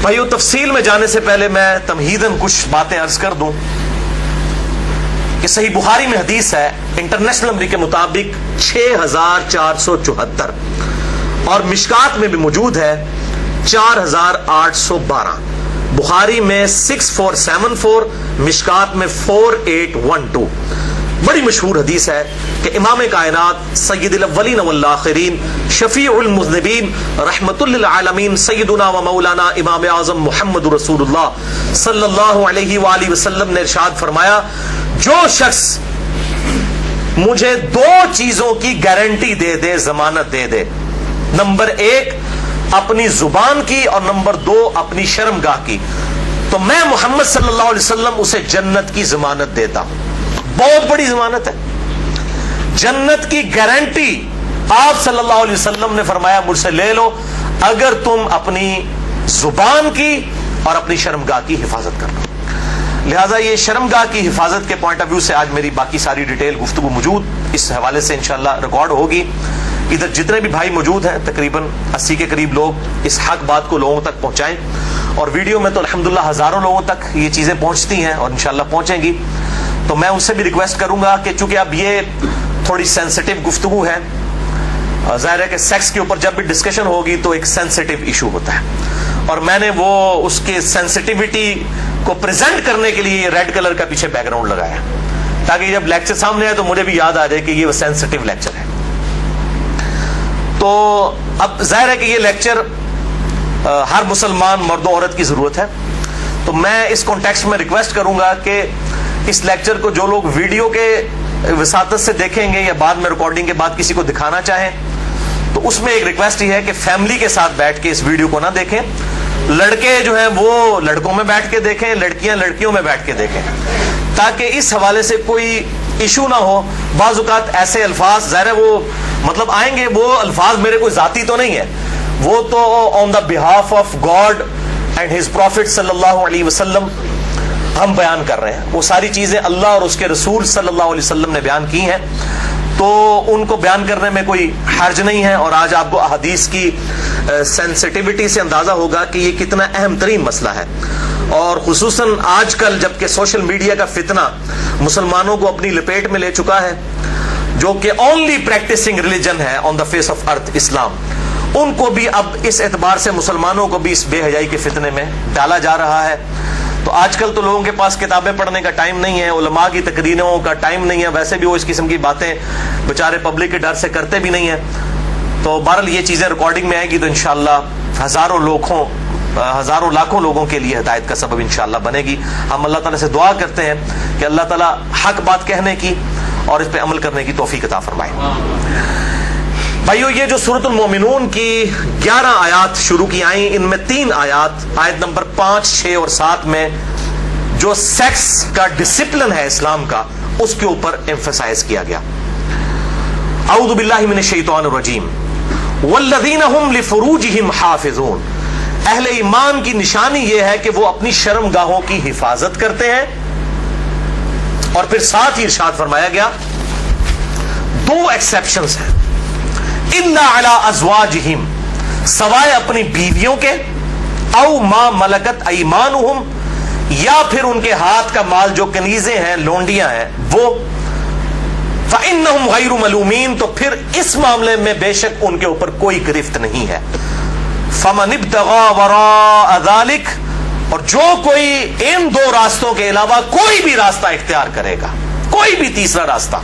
بھائیو تفصیل میں جانے سے پہلے میں تمہیداً کچھ باتیں عرض کر دوں کہ صحیح بخاری میں حدیث ہے انٹرنیشنل نمبر کے مطابق 6474 اور مشکات میں بھی موجود ہے 4812. بخاری میں 6474, مشکات میں 4812. بڑی مشہور حدیث ہے کہ امام کائنات سید الاولین والآخرین شفیع المذنبین رحمت للعالمین سیدنا و مولانا امام اعظم محمد رسول اللہ صلی اللہ علیہ وآلہ وسلم نے ارشاد فرمایا، جو شخص مجھے 2 چیزوں کی گارنٹی دے دے، ضمانت دے دے، نمبر 1 اپنی زبان کی اور نمبر 2 اپنی شرمگاہ کی، تو میں محمد صلی اللہ علیہ وسلم اسے جنت کی ضمانت دیتا ہوں. بہت بڑی ضمانت ہے، جنت کی گارنٹی. آپ صلی اللہ علیہ وسلم نے فرمایا مجھ سے لے لو اگر تم اپنی زبان کی اور اپنی شرمگاہ کی حفاظت کر لو. لہذا یہ شرمگاہ کی حفاظت کے پوائنٹ آف ویو سے آج میری باقی ساری ڈیٹیل گفتگو موجود اس حوالے سے انشاءاللہ ریکارڈ ہوگی. ادھر جتنے بھی بھائی موجود ہیں تقریباً 80 کے قریب لوگ اس حق بات کو لوگوں تک پہنچائیں، اور ویڈیو میں تو الحمدللہ ہزاروں لوگوں تک یہ چیزیں پہنچتی ہیں اور انشاءاللہ پہنچیں گی. تو میں ان سے بھی ریکویسٹ کروں گا کہ چونکہ اب یہ تھوڑی سینسٹیو گفتگو ہے، ظاہر ہے کہ سیکس کے اوپر جب بھی ڈسکشن ہوگی تو ایک سینسٹیو ایشو ہوتا ہے، اور میں نے وہ اس کے سینسٹیوٹی کو پریزنٹ کرنے کے لیے ریڈ کلر کا پیچھے بیک گراؤنڈ لگایا تاکہ جب لیکچر سامنے آئے تو مجھے بھی یاد آ جائے کہ یہ سینسٹیو لیکچر ہے. تو اب ظاہر ہے کہ یہ لیکچر ہر مسلمان مرد و عورت کی ضرورت ہے، تو میں اس کانٹیکسٹ میں ریکویسٹ کروں گا کہ اس لیکچر کو جو لوگ ویڈیو کے وساطت سے دیکھیں گے یا بعد میں ریکارڈنگ کے بعد کسی کو دکھانا چاہیں تو اس میں ایک ریکویسٹ یہ ہے کہ فیملی کے ساتھ بیٹھ کے اس ویڈیو کو نہ دیکھیں. لڑکے جو ہیں وہ لڑکوں میں بیٹھ کے دیکھیں، لڑکیاں لڑکیوں میں بیٹھ کے دیکھیں، تاکہ اس حوالے سے کوئی ایشو نہ ہو. بعض اوقات ایسے الفاظ ظاہر ہے وہ مطلب آئیں گے، وہ الفاظ میرے کوئی ذاتی تو نہیں ہے، وہ تو on the behalf of God and his prophet صلی اللہ علیہ وسلم ہم بیان کر رہے ہیں. وہ ساری چیزیں اللہ اور اس کے رسول صلی اللہ علیہ وسلم نے بیان کی ہیں، تو ان کو بیان کرنے میں کوئی حرج نہیں ہے. اور آج آپ کو احادیث کی سینسٹیوٹی سے اندازہ ہوگا کہ یہ کتنا اہم ترین مسئلہ ہے، اور خصوصاً آج کل جبکہ سوشل میڈیا کا فتنہ مسلمانوں کو اپنی لپیٹ میں لے چکا ہے، جو کہ اونلی پریکٹسنگ ریلیجن ہے آن دا فیس آف ارتھ اسلام، ان کو بھی اب اس اعتبار سے مسلمانوں کو بھی اس بے حیائی کے فتنے میں ڈالا جا رہا ہے. تو آج کل تو لوگوں کے پاس کتابیں پڑھنے کا ٹائم نہیں ہے، علماء کی تقریروں کا ٹائم نہیں ہے، ویسے بھی وہ اس قسم کی باتیں بیچارے پبلک کے ڈر سے کرتے بھی نہیں ہیں. تو بہرحال یہ چیزیں ریکارڈنگ میں آئے گی تو انشاءاللہ ہزاروں لاکھوں لوگوں کے لیے ہدایت کا سبب انشاءاللہ بنے گی. ہم اللہ تعالیٰ سے دعا کرتے ہیں کہ اللہ تعالیٰ حق بات کہنے کی اور اس پہ عمل کرنے کی توفیق عطا فرمائے. بھائیو یہ جو سورۃ المومنون کی 11 آیات شروع کی آئیں، ان میں 3 آیات آیت نمبر 5، 6 اور 7 میں جو سیکس کا ڈسپلن ہے اسلام کا اس کے اوپر ایمفسائز کیا گیا. اعوذ باللہ من الشیطان الرجیم. والذین هم لفروجہم حافظون. اہل ایمان کی نشانی یہ ہے کہ وہ اپنی شرمگاہوں کی حفاظت کرتے ہیں، اور پھر ساتھ ہی ارشاد فرمایا گیا 2 ایکسیپشنز ہیں. الا علی ازواجہم، سوائے اپنی بیویوں کے، او ما ملکت ایمانہم، یا پھر ان کے ہاتھ کا مال جو کنیزیں ہیں، لونڈیاں ہیں وہ، فإنہم غیر ملومین، تو پھر اس معاملے میں بے شک ان کے اوپر کوئی گرفت نہیں ہے. فمن ابتغى وراء ذلك، اور جو کوئی ان 2 راستوں کے علاوہ کوئی بھی راستہ اختیار کرے گا، کوئی بھی تیسرا راستہ،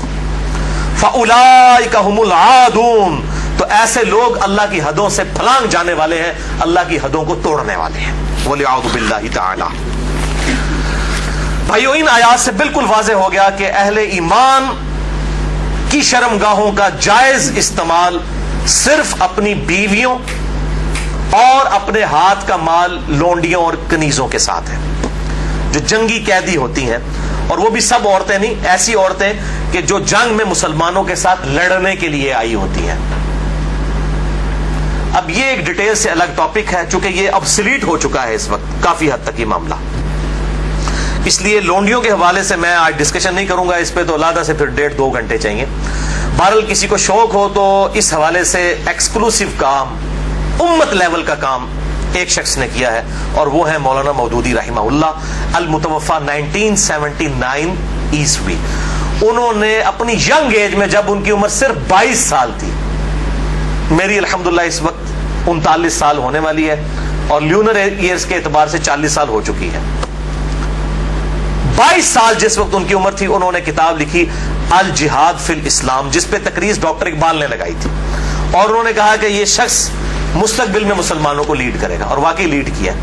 فأولئک هم العادون، تو ایسے لوگ اللہ کی حدوں سے پھلانگ جانے والے ہیں، اللہ کی حدوں کو توڑنے والے ہیں. وَلِعَوْذُ بِاللَّهِ تَعَالَى. بھائیو ان آیات سے بالکل واضح ہو گیا کہ اہل ایمان کی شرمگاہوں کا جائز استعمال صرف اپنی بیویوں اور اپنے ہاتھ کا مال لونڈیوں اور کنیزوں کے ساتھ ہے، جو جنگی قیدی ہوتی ہیں، اور وہ بھی سب عورتیں نہیں، ایسی عورتیں کہ جو جنگ میں مسلمانوں کے ساتھ لڑنے کے لیے آئی ہوتی ہیں. اب یہ ایک ڈیٹیل سے الگ ٹاپک ہے، چونکہ یہ ابسلیٹ ہو چکا ہے اس وقت کافی حد تک یہ معاملہ، اس لیے لونڈیوں کے حوالے سے میں آج ڈسکشن نہیں کروں گا اس پہ، تو علیحدہ سے پھر 1.5-2 گھنٹے چاہیے. بہرحال کسی کو شوق ہو تو اس حوالے سے ایکسکلوسیو کام، امت لیول کا کام ایک شخص نے کیا ہے اور وہ ہے مولانا مودودی رحمہ اللہ المتوفا 1979 عیسوی. انہوں نے اپنی ینگ ایج میں جب ان کی عمر صرف 22 سال تھی, میری الحمدللہ اس وقت 39 سال ہونے والی ہے اور لیونر ایئرز کے اعتبار سے 40 سال ہو چکی ہے. 22 سال جس وقت ان کی عمر تھی انہوں نے کتاب لکھی الجہاد فی الاسلام, جس پہ تقریر ڈاکٹر اقبال نے لگائی تھی, اور انہوں نے کہا کہ یہ شخص مستقبل میں مسلمانوں کو لیڈ کرے گا, اور واقعی لیڈ کیا.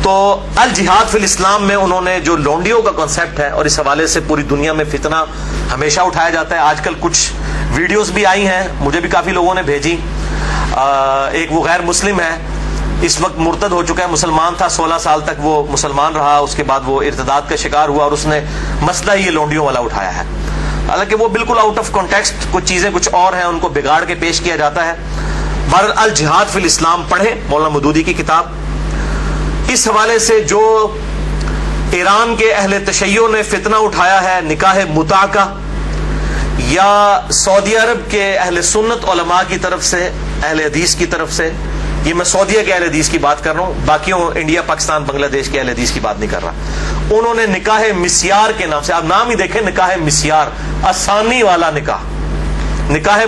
تو الجہاد فی الاسلام میں انہوں نے جو لونڈیوں کا کنسیپٹ ہے, اور اس حوالے سے پوری دنیا میں فتنہ ہمیشہ اٹھایا جاتا ہے. آج کل کچھ ویڈیوز بھی آئی ہیں, مجھے بھی کافی لوگوں نے بھیجی. ایک وہ غیر مسلم ہے, اس وقت مرتد ہو چکا ہے, مسلمان تھا 16 سال تک وہ مسلمان رہا, اس کے بعد وہ ارتداد کا شکار ہوا اور اس نے مسئلہ یہ لونڈیوں والا اٹھایا ہے. حالانکہ وہ بالکل آؤٹ آف کانٹیکسٹ, کچھ چیزیں کچھ اور ہیں, ان کو بگاڑ کے پیش کیا جاتا ہے. بہرحال الجہاد فی الاسلام پڑھیں, مولانا مودودی کی کتاب. اس حوالے سے جو ایران کے اہل تشیع نے فتنہ اٹھایا ہے نکاح متع کا, یا سعودی عرب کے اہل سنت علماء کی طرف سے, اہل حدیث کی طرف سے, یہ میں سعودیہ کے اہل حدیث کی بات کر رہا ہوں, باقیوں انڈیا پاکستان بنگلہ دیش کے اہل حدیث کی بات نہیں کر رہا. انہوں نے نکاح مسیار کے نام سے, آپ نام ہی دیکھیں نکاح مسیار, آسانی والا نکاح. نکاح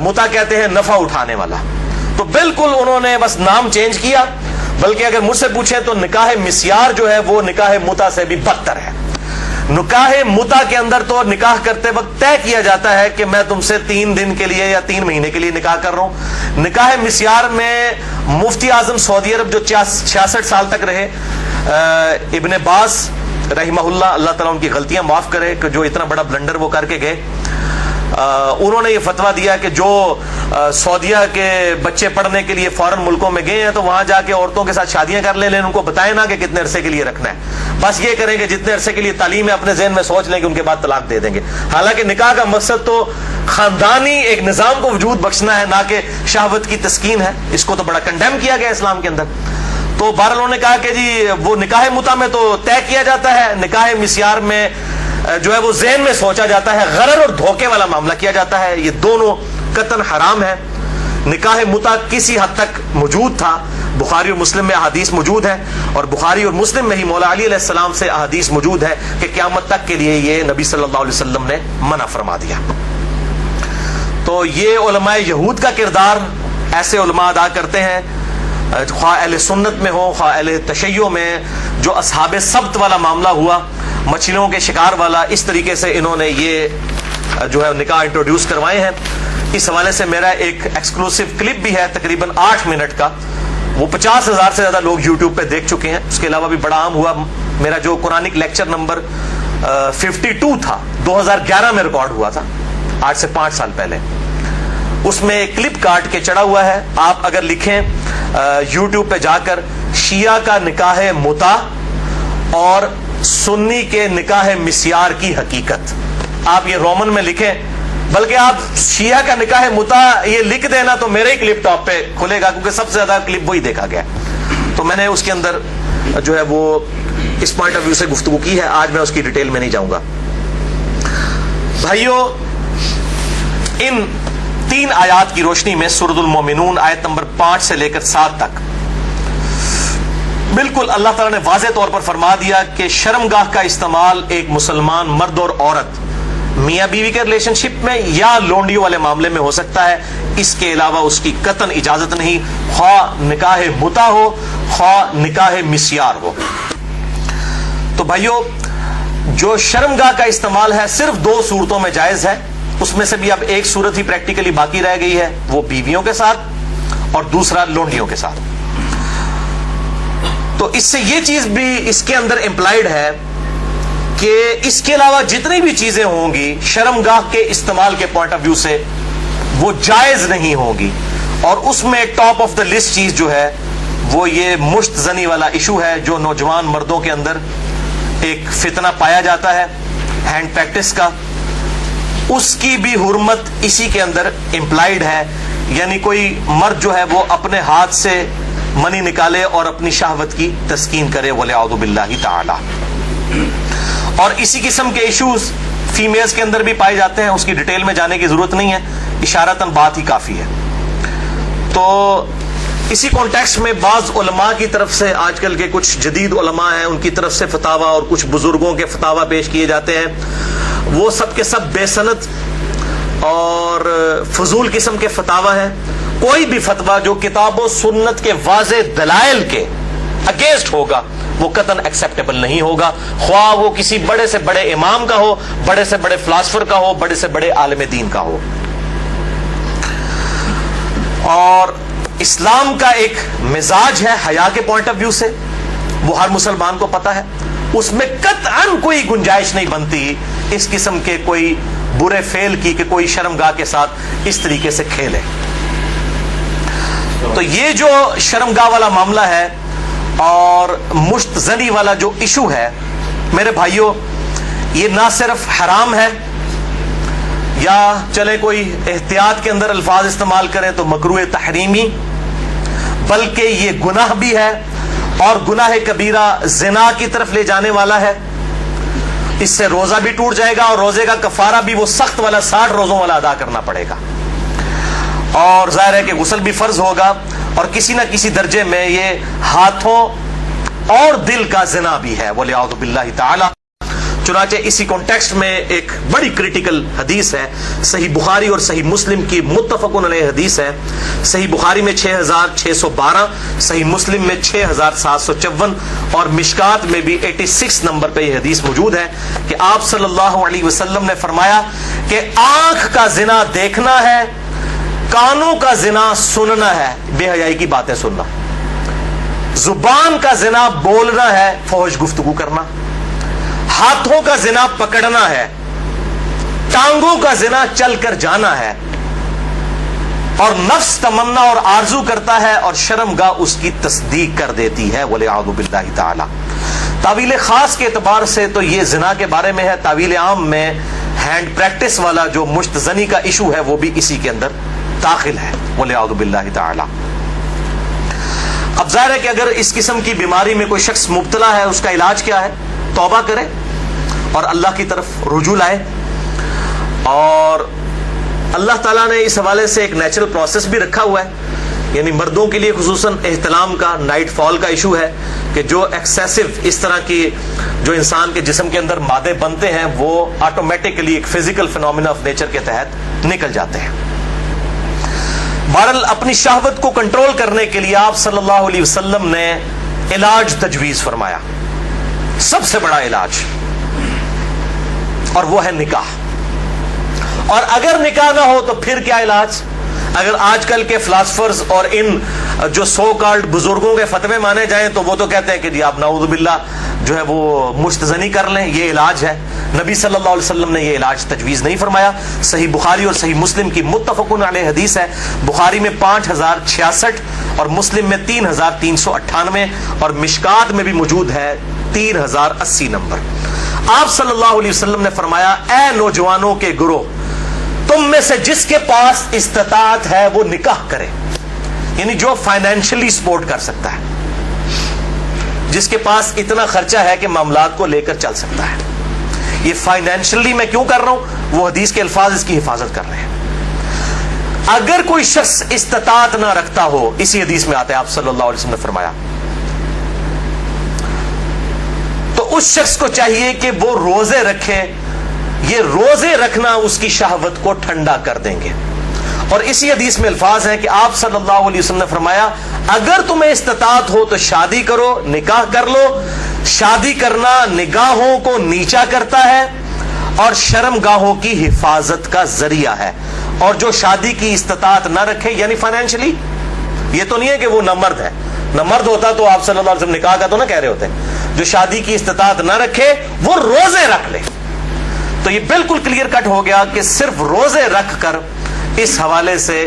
متع کہتے ہیں نفع اٹھانے والا. تو بالکل انہوں نے بس نام چینج کیا, بلکہ اگر مجھ سے پوچھیں تو نکاح مسیار جو ہے وہ نکاح متع سے بھی بدتر ہے. نکاح متع کے اندر تو نکاح کرتے وقت طے کیا جاتا ہے کہ میں تم سے 3 دن کے لیے یا 3 مہینے کے لیے نکاح کر رہا ہوں. نکاح مسیار میں مفتی اعظم سعودی عرب جو 66 سال تک رہے, ابن باز رحمہ اللہ, اللہ تعالیٰ ان کی غلطیاں معاف کرے کہ جو اتنا بڑا بلنڈر وہ کر کے گئے, انہوں نے یہ فتویٰ دیا کہ جو سعودیہ کے بچے پڑھنے کے لیے فارن ملکوں میں گئے ہیں تو وہاں جا کے عورتوں کے ساتھ شادیاں کر لیں, ان کو بتائیں نا کہ کتنے عرصے کے لیے رکھنا ہے, بس یہ کریں کہ جتنے عرصے کے لیے تعلیم ہے اپنے ذہن میں سوچ لیں کہ ان کے بعد طلاق دے دیں گے. حالانکہ نکاح کا مقصد تو خاندانی ایک نظام کو وجود بخشنا ہے, نہ کہ شہوت کی تسکین ہے. اس کو تو بڑا کنڈیم کیا گیا اسلام کے اندر. تو بہرحال انہوں نے کہا کہ جی وہ نکاح متع میں تو طے کیا جاتا ہے, نکاح مسیار میں جو ہے وہ ذہن میں سوچا جاتا ہے, غرر اور دھوکے والا معاملہ کیا جاتا ہے. یہ دونوں قطعاً حرام ہے. نکاح متع کسی حد تک موجود تھا, بخاری اور مسلم میں احادیث موجود ہے, اور بخاری اور مسلم میں ہی مولا علی علیہ السلام سے احادیث موجود ہے کہ قیامت تک کے لیے یہ نبی صلی اللہ علیہ وسلم نے منع فرما دیا. تو یہ علماء یہود کا کردار ایسے علماء ادا کرتے ہیں, خواہ اہل سنت میں ہو خواہ اہل تشیع میں. جو اصحاب سبت والا معاملہ ہوا, مچھلیوں کے شکار والا, اس طریقے سے انہوں نے یہ جو ہے نکاح انٹروڈیوس کروائے ہیں. اس حوالے سے میرا ایک ایکسکلوسیو کلپ بھی ہے تقریباً 8 منٹ کا, وہ 50,000 سے زیادہ لوگ یوٹیوب پہ دیکھ چکے ہیں. اس کے علاوہ بھی بڑا عام ہوا میرا جو قرآنک لیکچر نمبر 52 تھا, 2011 میں ریکارڈ ہوا تھا, آج سے 5 سال پہلے. اس میں ایک کلپ کاٹ کے چڑھا ہوا ہے, آپ اگر لکھیں یوٹیوب پہ جا کر شیعہ کا نکاح متع اور سنی کے نکاح مسیار کی حقیقت, آپ یہ رومن میں لکھیں, بلکہ آپ شیعہ کا نکاح متع یہ لکھ دینا تو میرے ہی کلپ ٹاپ پہ کھلے گا, کیونکہ سب سے زیادہ کلپ وہی دیکھا گیا. تو میں نے اس کے اندر جو ہے وہ اس پوائنٹ آف ویو سے گفتگو کی ہے. آج میں اس کی ڈیٹیل میں نہیں جاؤں گا. بھائیو, ان 3 آیات کی روشنی میں سورۃ المومنون آیت نمبر 5 سے لے کر 7 تک بالکل اللہ تعالیٰ نے واضح طور پر فرما دیا کہ شرمگاہ کا استعمال ایک مسلمان مرد اور عورت میاں بیوی کے ریلیشن شپ میں یا لونڈیوں والے معاملے میں ہو سکتا ہے, اس کے علاوہ اس کی قطعاً اجازت نہیں, خواہ نکاح متع ہو خواہ نکاح مسیار ہو. تو بھائیو, جو شرمگاہ کا استعمال ہے صرف 2 صورتوں میں جائز ہے, اس میں سے بھی اب ایک صورت ہی پریکٹیکلی باقی رہ گئی ہے, وہ بیویوں کے ساتھ اور دوسرا لونڈیوں کے ساتھ. تو اس سے یہ چیز بھی اس کے اندر امپلائڈ ہے کہ اس کے علاوہ جتنی بھی چیزیں ہوں گی شرمگاہ کے استعمال کے پوائنٹ آف ویو سے وہ جائز نہیں ہوں گی. اور اس میں ٹاپ آف دا لسٹ چیز جو ہے وہ یہ مشت زنی والا ایشو ہے, جو نوجوان مردوں کے اندر ایک فتنہ پایا جاتا ہے ہینڈ پریکٹس کا. اس کی بھی حرمت اسی کے اندر امپلائڈ ہے, یعنی کوئی مرد جو ہے وہ اپنے ہاتھ سے منی نکالے اور اپنی شہوت کی تسکین کرے, وَلِعَوْذُ بِاللَّهِ تَعَالَى. اور اسی قسم کے ایشوز فیمیلز کے اندر بھی پائے جاتے ہیں, اس کی ڈیٹیل میں جانے کی ضرورت نہیں ہے, اشارتاً بات ہی کافی ہے. تو اسی کانٹیکسٹ میں بعض علماء کی طرف سے، آج کل کے کچھ جدید علماء ہیں ان کی طرف سے فتاویٰ اور کچھ بزرگوں کے فتاویٰ پیش کیے جاتے ہیں، وہ سب کے سب بے سند اور فضول قسم کے فتاویٰ ہیں. کوئی بھی فتویٰ جو کتاب و سنت کے واضح دلائل کے اگینسٹ ہوگا وہ قطعاً ایکسیپٹیبل نہیں ہوگا، خواہ وہ کسی بڑے سے بڑے امام کا ہو، بڑے سے بڑے فلاسفر کا ہو، بڑے سے بڑے عالم دین کا ہو. اور اسلام کا ایک مزاج ہے حیا کے پوائنٹ آف ویو سے، وہ ہر مسلمان کو پتا ہے، اس میں قطعاً کوئی گنجائش نہیں بنتی اس قسم کے کوئی برے فعل کی کہ کوئی شرمگاہ کے ساتھ اس طریقے سے کھیلے. تو یہ جو شرمگاہ والا معاملہ ہے اور مشت زنی والا جو ایشو ہے میرے بھائیوں، یہ نہ صرف حرام ہے یا چلے کوئی احتیاط کے اندر الفاظ استعمال کریں تو مکروہ تحریمی، بلکہ یہ گناہ بھی ہے اور گناہ کبیرہ زنا کی طرف لے جانے والا ہے. اس سے روزہ بھی ٹوٹ جائے گا اور روزے کا کفارہ بھی وہ سخت والا 60 روزوں والا ادا کرنا پڑے گا، اور ظاہر ہے کہ غسل بھی فرض ہوگا، اور کسی نہ کسی درجے میں یہ ہاتھوں اور دل کا زنا بھی ہے وَلِعَوْذُ بِاللَّهِ تعالی. چنانچہ اسی کانٹیکسٹ میں ایک بڑی کریٹیکل حدیث ہے، صحیح بخاری اور صحیح مسلم کی متفقن علیہ حدیث ہے. صحیح بخاری میں 6612، صحیح مسلم میں 6754 اور مشکات میں بھی 86 نمبر پہ یہ حدیث موجود ہے کہ آپ صلی اللہ علیہ وسلم نے فرمایا کہ آنکھ کا زنا دیکھنا ہے، کانوں کا زنا سننا ہے، بے حیائی کی باتیں سننا، زبان کا زنا بولنا ہے، فحش گفتگو کرنا، ہاتھوں کا زنا پکڑنا ہے، ٹانگوں کا زنا چل کر جانا ہے، اور نفس تمنا اور آرزو کرتا ہے اور شرمگاہ اس کی تصدیق کر دیتی ہے وَلِعَوْذُ بِاللَّهِ تعالی. تعویل خاص کے اعتبار سے تو یہ زنا کے بارے میں ہے، تعویل عام میں ہینڈ پریکٹس والا جو مشت زنی کا ایشو ہے وہ بھی اسی کے اندر داخل ہے وَلِعَوْذُ بِاللَّهِ تعالی. اب ظاہر ہے کہ اگر اس قسم کی بیماری میں کوئی شخص مبتلا ہے، اس کا علاج کیا ہے؟ توبہ کرے اور اللہ کی طرف رجوع لائے. اور اللہ تعالیٰ نے اس حوالے سے ایک نیچرل پروسیس بھی رکھا ہوا ہے، یعنی مردوں کے لیے خصوصاً احتلام کا، نائٹ فال کا ایشو ہے کہ جو ایکسیسو اس طرح کی جو انسان کے جسم کے اندر مادے بنتے ہیں وہ آٹومیٹکلی ایک فزیکل فینومینا آف نیچر کے تحت نکل جاتے ہیں. بہرحال اپنی شہوت کو کنٹرول کرنے کے لیے آپ صلی اللہ علیہ وسلم نے علاج تجویز فرمایا، سب سے بڑا علاج، اور وہ ہے نکاح. اور اگر نکاح نہ ہو تو پھر کیا علاج؟ اگر آج کل کے فلاسفرز اور ان جو سو کالڈ بزرگوں کے فتوے مانے جائیں تو وہ تو کہتے ہیں کہ جی آپ نعوذ باللہ جو ہے وہ مستزنی کر لیں، یہ علاج ہے. نبی صلی اللہ علیہ وسلم نے یہ علاج تجویز نہیں فرمایا. صحیح بخاری اور صحیح مسلم کی متفقن علیہ حدیث ہے، بخاری میں 5066 اور مسلم میں 3398 اور مشکات میں بھی موجود ہے 3080 نمبر. آپ صلی اللہ علیہ وسلم نے فرمایا، اے نوجوانوں کے گروہ، تم میں سے جس کے پاس استطاعت ہے وہ نکاح کرے، یعنی جو فائنینشلی سپورٹ کر سکتا ہے، جس کے پاس اتنا خرچہ ہے کہ معاملات کو لے کر چل سکتا ہے. یہ فائنینشلی میں کیوں کر رہا ہوں؟ وہ حدیث کے الفاظ اس کی حفاظت کر رہے ہیں. اگر کوئی شخص استطاعت نہ رکھتا ہو، اسی حدیث میں آتا ہے آپ صلی اللہ علیہ وسلم نے فرمایا، تو اس شخص کو چاہیے کہ وہ روزے رکھے. یہ روزے رکھنا اس کی شہوت کو ٹھنڈا کر دیں گے. اور اسی حدیث میں الفاظ ہیں کہ آپ صلی اللہ علیہ وسلم نے فرمایا، اگر تمہیں استطاعت ہو تو شادی کرو، نکاح کر لو. شادی کرنا نگاہوں کو نیچا کرتا ہے اور شرمگاہوں کی حفاظت کا ذریعہ ہے. اور جو شادی کی استطاعت نہ رکھے، یعنی فائنینشلی، یہ تو نہیں ہے کہ وہ نہ مرد ہے، نہ مرد ہوتا تو آپ صلی اللہ علیہ وسلم نکاح کا تو نہ کہہ رہے ہوتے. جو شادی کی استطاعت نہ رکھے وہ روزے رکھ لے. تو یہ بالکل کلیئر کٹ ہو گیا کہ صرف روزے رکھ کر اس حوالے سے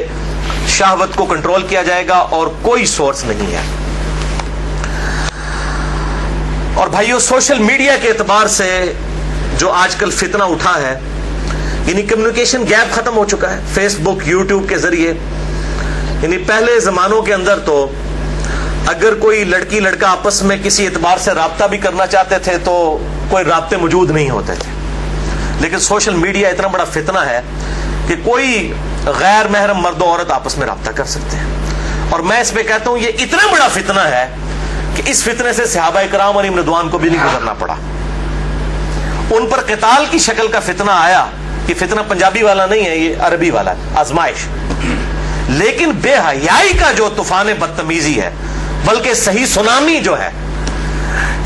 شہوت کو کنٹرول کیا جائے گا اور کوئی سورس نہیں ہے. اور بھائیو، سوشل میڈیا کے اعتبار سے جو آج کل فتنہ اٹھا ہے، یعنی کمیونیکیشن گیپ ختم ہو چکا ہے فیس بک، یوٹیوب کے ذریعے. یعنی پہلے زمانوں کے اندر تو اگر کوئی لڑکی لڑکا آپس میں کسی اعتبار سے رابطہ بھی کرنا چاہتے تھے تو کوئی رابطے موجود نہیں ہوتے تھے. لیکن سوشل میڈیا اتنا بڑا فتنہ ہے کہ کوئی غیر محرم مرد و عورت آپس میں رابطہ کر سکتے ہیں. اور میں اس پہ کہتا ہوں یہ اتنا بڑا فتنہ ہے کہ اس فتنے سے صحابہ کرام علیہم رضوان کو بھی نہیں گزرنا پڑا. ان پر قتال کی شکل کا فتنہ آیا. یہ فتنہ پنجابی والا نہیں ہے, یہ عربی والا ہے, آزمائش. لیکن بے حیائی کا جو طوفان بدتمیزی ہے, بلکہ صحیح سونامی جو ہے,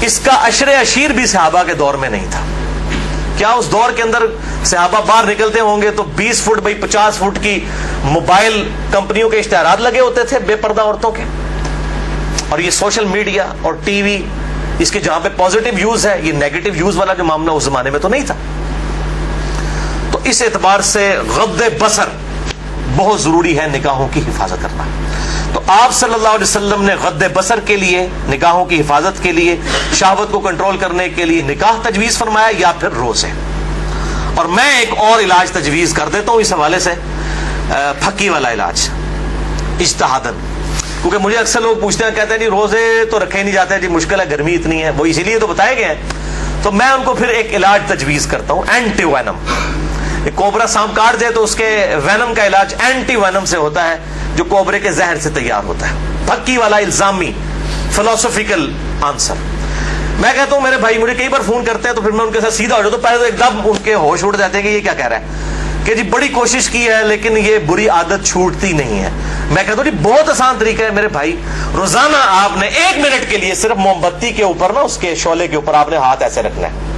اس کا عشر عشیر بھی صحابہ کے دور میں نہیں تھا. کیا اس دور کے اندر صحابہ باہر نکلتے ہوں گے تو 20 فٹ بائی 50 فٹ کی موبائل کمپنیوں کے اشتہارات لگے ہوتے تھے بے پردہ عورتوں کے؟ اور یہ سوشل میڈیا اور ٹی وی, اس کے جہاں پہ پازیٹیو یوز ہے, یہ نیگیٹو یوز والا جو معاملہ اس زمانے میں تو نہیں تھا. تو اس اعتبار سے غض بصر بہت ضروری ہے نگاہوں کی حفاظت کرنا. تو آپ صلی اللہ علیہ وسلم نے غض بصر کے لیے, نگاہوں کی حفاظت کے لیے, شہوت کو کنٹرول کرنے کے لیے نکاح تجویز فرمایا یا پھر روزے. اور میں ایک اور علاج تجویز کر دیتا ہوں اس حوالے سے, پھکی والا علاج اجتہاداً. کیونکہ مجھے اکثر لوگ پوچھتے ہیں, کہتے ہیں جی روزے تو رکھے نہیں جاتے, جی مشکل ہے, گرمی اتنی ہے, وہ اسی لیے تو بتائے گئے ہیں. تو میں ان کو پھر ایک علاج تجویز کرتا ہوں, اینٹی وینم. ایک کوبرا سانپ کاٹ دے تو اس کے وینم کا علاج اینٹی وینم سے ہوتا ہے, جو کوبرے کے زہر سے تیار ہوتا ہے. پھکی والا الزامی فلسفیکل آنسر. میں کہتا ہوں میرے بھائی مجھے کئی بار فون کرتے ہیں تو پھر میں ان کے ساتھ سیدھا ہو جاتا ہوں. پہلے تو ایک دم ان کے ہوش اڑ جاتے ہیں کہ یہ کیا کہہ رہا ہے, کہ جی بڑی کوشش کی ہے لیکن یہ بری عادت چھوٹتی نہیں ہے. میں کہتا ہوں جی بہت آسان طریقہ ہے میرے بھائی, روزانہ آپ نے 1 منٹ کے لیے صرف موم بتی کے اوپر نا, اس کے شعلے کے اوپر آپ نے ہاتھ ایسے رکھنا ہے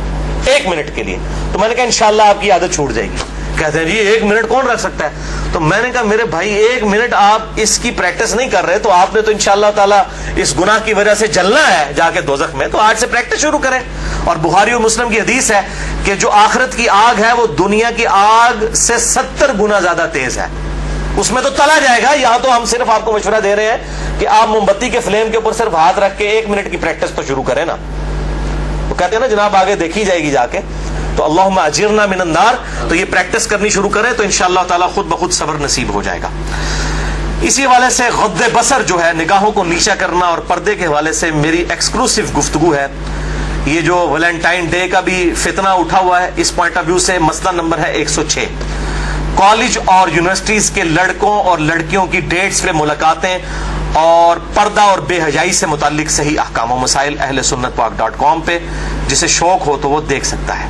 1 منٹ کے لیے. تو میں نے کہا انشاءاللہ آپ کی عادت چھوٹ جائے گی. کہتے ہیں جی 1 منٹ کون رکھ سکتا ہے؟ تو میں نے کہا میرے بھائی 1 منٹ آپ اس کی پریکٹس نہیں کر رہے تو آپ نے تو انشاءاللہ تعالیٰ اس گناہ کی وجہ سے جلنا ہے جا کے دوزخ میں. تو آج سے پریکٹس شروع کریں. اور بخاری اور مسلم کی حدیث ہے کہ جو آخرت کی آگ ہے وہ دنیا کی آگ سے 70 گنا زیادہ تیز ہے. اس میں تو تلا جائے گا. یہاں تو ہم صرف آپ کو مشورہ دے رہے ہیں کہ آپ موم بتی کے فلیم کے اوپر صرف ہاتھ رکھ کے 1 منٹ کی پریکٹس تو شروع کریں نا. وہ کہتے ہیں نا جناب آگے دیکھی جائے گی جا کے. تو اللہم اجرنا من النار. تو یہ پریکٹس کرنی شروع کریں تو انشاءاللہ تعالیٰ خود بخود صبر نصیب ہو جائے گا. اسی حوالے سے غض بصر جو ہے, نگاہوں کو نیچا کرنا, اور پردے کے حوالے سے میری ایکسکلوسیو گفتگو ہے. یہ جو ویلنٹائن ڈے کا بھی فتنہ اٹھا ہوا ہے, اس پوائنٹ آف ویو سے مسئلہ نمبر ہے 106. کالج اور یونیورسٹیز کے لڑکوں اور لڑکیوں کی ڈیٹس پہ ملاقاتیں اور پردہ اور بے حیائی سے متعلق صحیح احکام و مسائل اہل سنت پاک .com پہ, جسے شوق ہو تو وہ دیکھ سکتا ہے.